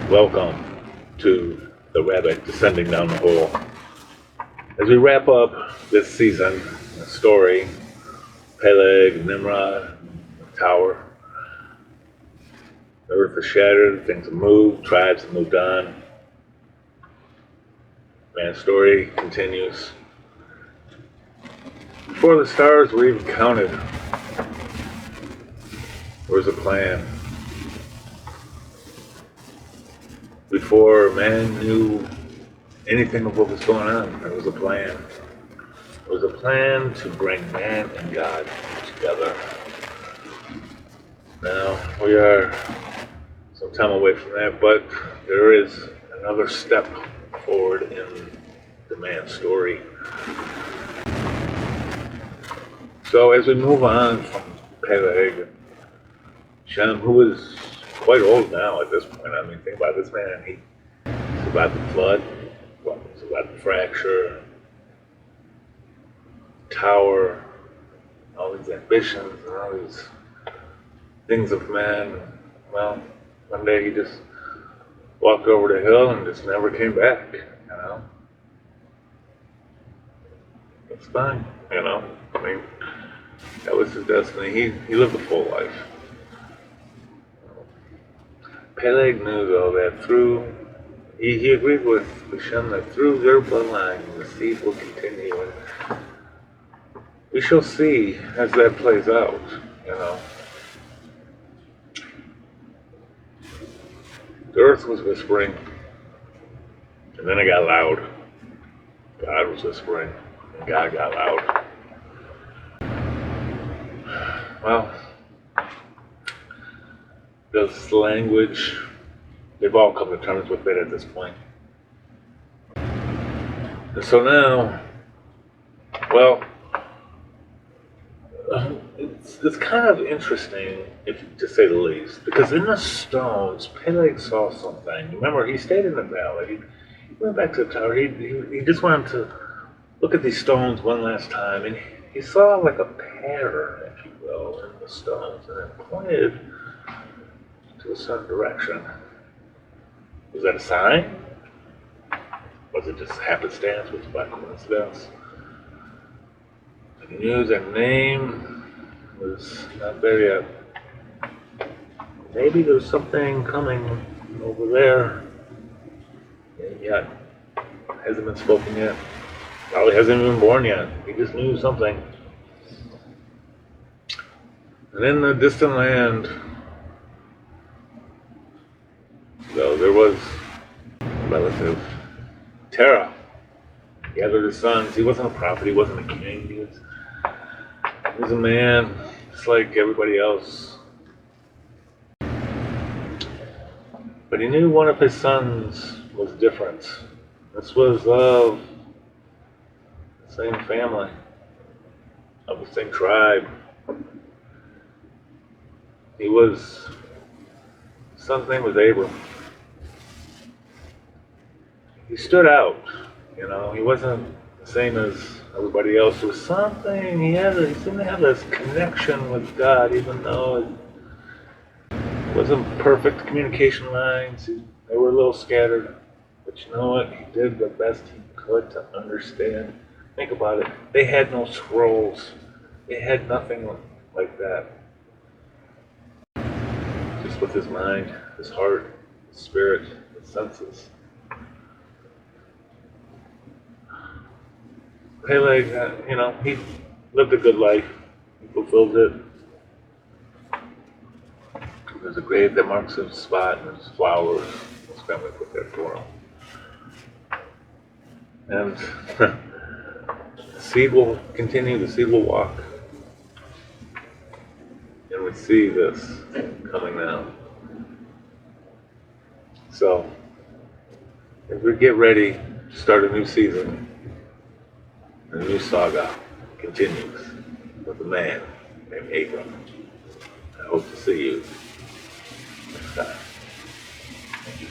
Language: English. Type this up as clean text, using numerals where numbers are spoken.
Welcome to the rabbit descending down the hole. As we wrap up this season, the story, Peleg, Nimrod, the tower, the earth is shattered, things have moved, tribes have moved on. Man's story continues. Before the stars were even counted, there was a plan. Before man knew anything of what was going on, there was a plan. There was a plan to bring man and God together. Now, we are some time away from that, but there is another step forward in the man's story. So as we move on from Peleg, Shem, who is quite old now at this point. I mean, think about this man. He survived the flood, survived the fracture, tower, all these ambitions and all these things of man. Well, one day he just walked over the hill and just never came back, It's fine, I mean, that was his destiny. He lived a full life. Peleg knew, though, that he agreed with Shem that through their bloodline the seed will continue. And we shall see as that plays out, The earth was whispering, and then it got loud. God was whispering, and God got loud. Well, this language, they've all come to terms with it at this point. And so now, well, it's kind of interesting, to say the least, because in the stones, Peleg saw something. Remember, he stayed in the valley. He went back to the tower. He just wanted to look at these stones one last time, and he saw like a pattern, if you will, in the stones, and it pointed to a certain direction. Was that a sign? Was it just happenstance? Was it by coincidence? The news and name was not there yet. Maybe there's something coming over there, and yet hasn't been spoken yet. Probably hasn't even been born yet. He just knew something. And in the distant land, though, there was a relative, Terah. He gathered his sons. He wasn't a prophet. He wasn't a king. He was a man, just like everybody else. But he knew one of his sons was different. This was of the same family, of the same tribe. His son's name was Abram. He stood out, he wasn't the same as everybody else. There was something, he seemed to have this connection with God, even though it wasn't perfect communication lines. They were a little scattered, but you know what? He did the best he could to understand. Think about it. They had no scrolls. They had nothing like that. Just with his mind, his heart, his spirit, his senses. Peleg, he lived a good life. He fulfilled it. There's a grave that marks his spot, and there's flowers. His family put there for him. And the seed will continue, the seed will walk. And we see this coming now. So, as we get ready to start a new season, the new saga continues with a man named Abram. I hope to see you next time. Thank you.